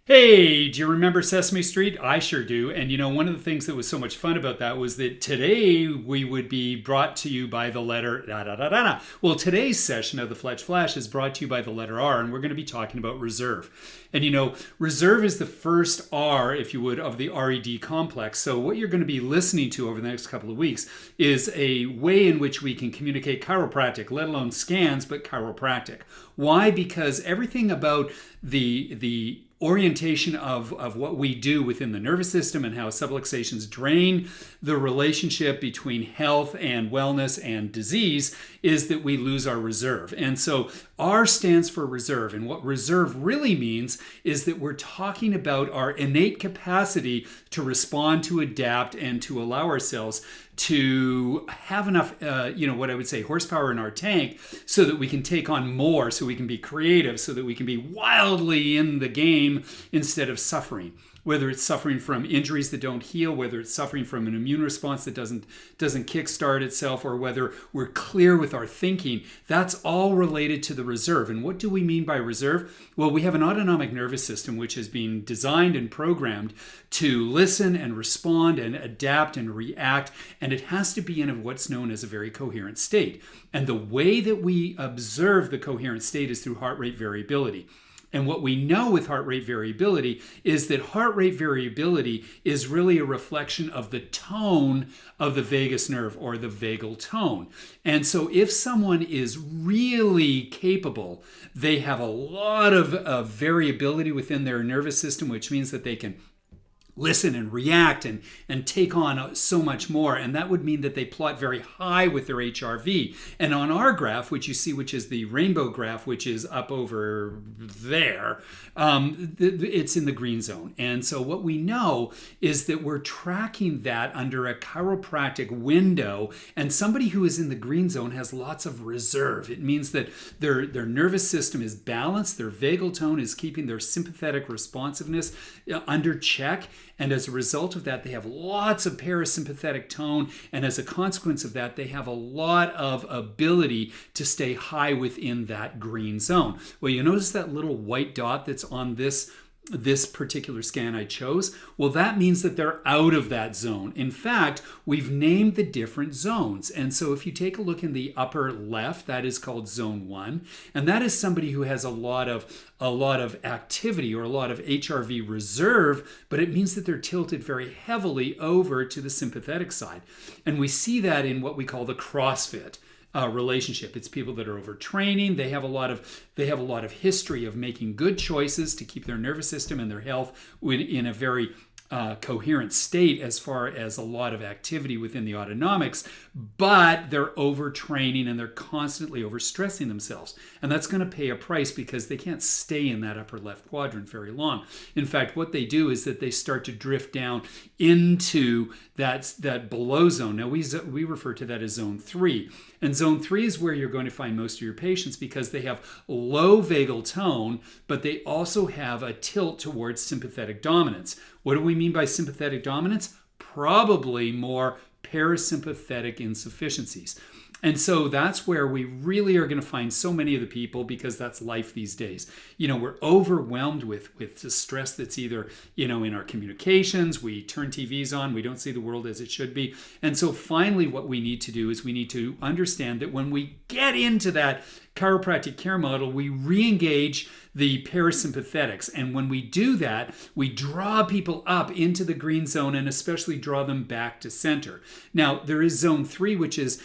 Hey, do you remember Sesame Street? I sure do. And one of the things that was so much fun about that was that today we would be brought to you by the letter da da da da da. Well, today's session of the Fletch Flash is brought to you by the letter R, and we're going to be talking about reserve. And reserve is the first R, if you would, of the RED complex. So what you're going to be listening to over the next couple of weeks is a way in which we can communicate chiropractic, let alone scans, but chiropractic. Why? Because everything about the orientation of what we do within the nervous system and how subluxations drain the relationship between health and wellness and disease is that we lose our reserve. And so R stands for reserve. And what reserve really means is that we're talking about our innate capacity to respond, to adapt, and to allow ourselves to have enough, what I would say, horsepower in our tank so that we can take on more, so we can be creative, so that we can be wildly in the game instead of suffering. Whether it's suffering from injuries that don't heal, whether it's suffering from an immune response that doesn't kickstart itself, or whether we're clear with our thinking, that's all related to the reserve. And what do we mean by reserve? Well, we have an autonomic nervous system which has been designed and programmed to listen and respond and adapt and react, and it has to be in what's known as a very coherent state. And the way that we observe the coherent state is through heart rate variability. And what we know with heart rate variability is that heart rate variability is really a reflection of the tone of the vagus nerve, or the vagal tone. And so if someone is really capable, they have a lot of variability within their nervous system, which means that they can listen and react and take on so much more. And that would mean that they plot very high with their HRV. And on our graph, which you see, which is the rainbow graph, which is up over there, it's in the green zone. And so what we know is that we're tracking that under a chiropractic window, and somebody who is in the green zone has lots of reserve. It means that their nervous system is balanced, their vagal tone is keeping their sympathetic responsiveness under check. And as a result of that, they have lots of parasympathetic tone. And as a consequence of that, they have a lot of ability to stay high within that green zone. Well, you notice that little white dot that's on this particular scan I chose? Well, that means that they're out of that zone. In fact, we've named the different zones. And so if you take a look in the upper left, that is called zone 1. And that is somebody who has a lot of activity, or a lot of HRV reserve, but it means that they're tilted very heavily over to the sympathetic side. And we see that in what we call the CrossFit relationship. It's people that are overtraining. They have a lot of history of making good choices to keep their nervous system and their health in a very coherent state as far as a lot of activity within the autonomics, but they're overtraining and they're constantly overstressing themselves. And that's going to pay a price because they can't stay in that upper left quadrant very long. In fact, what they do is that they start to drift down into that below zone. Now, we refer to that as zone 3. And zone 3 is where you're going to find most of your patients because they have low vagal tone, but they also have a tilt towards sympathetic dominance. What do we mean by sympathetic dominance? Probably more parasympathetic insufficiencies. And so that's where we really are going to find so many of the people, because that's life these days. We're overwhelmed with the stress that's either, in our communications, we turn TVs on, we don't see the world as it should be. And so finally what we need to do is we need to understand that when we get into that chiropractic care model, we re-engage the parasympathetics. And when we do that, we draw people up into the green zone and especially draw them back to center. Now, there is zone 3, which is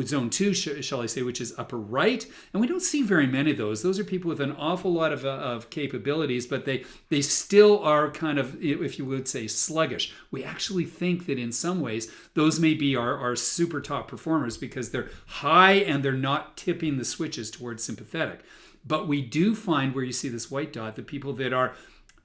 zone 2, shall I say, which is upper right. And we don't see very many of those. Those are people with an awful lot of capabilities, but they still are kind of, if you would say, sluggish. We actually think that in some ways, those may be our super top performers because they're high and they're not tipping the switches towards sympathetic. But we do find, where you see this white dot, the people that are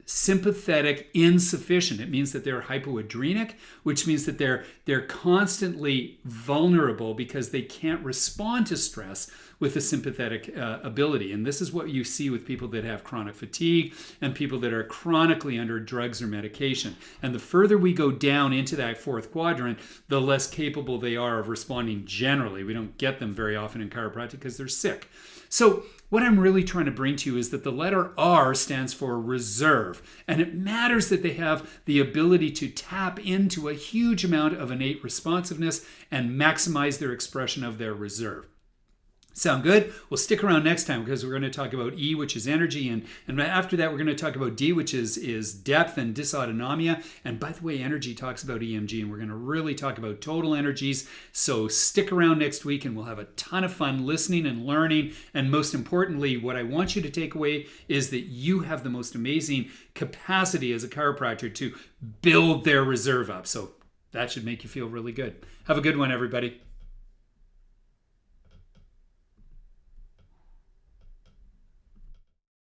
sympathetic insufficient. It means that they're hypoadrenic, which means that they're constantly vulnerable because they can't respond to stress with the sympathetic ability. And this is what you see with people that have chronic fatigue and people that are chronically under drugs or medication. And the further we go down into that fourth quadrant, the less capable they are of responding generally. We don't get them very often in chiropractic because they're sick. So what I'm really trying to bring to you is that the letter R stands for reserve. And it matters that they have the ability to tap into a huge amount of innate responsiveness and maximize their expression of their reserve. Sound good? Well, stick around next time because we're going to talk about E, which is energy, and after that we're going to talk about D, which is depth and dysautonomia. And by the way, energy talks about EMG, and we're going to really talk about total energies. So stick around next week and we'll have a ton of fun listening and learning. And most importantly, what I want you to take away is that you have the most amazing capacity as a chiropractor to build their reserve up. So that should make you feel really good. Have a good one, everybody.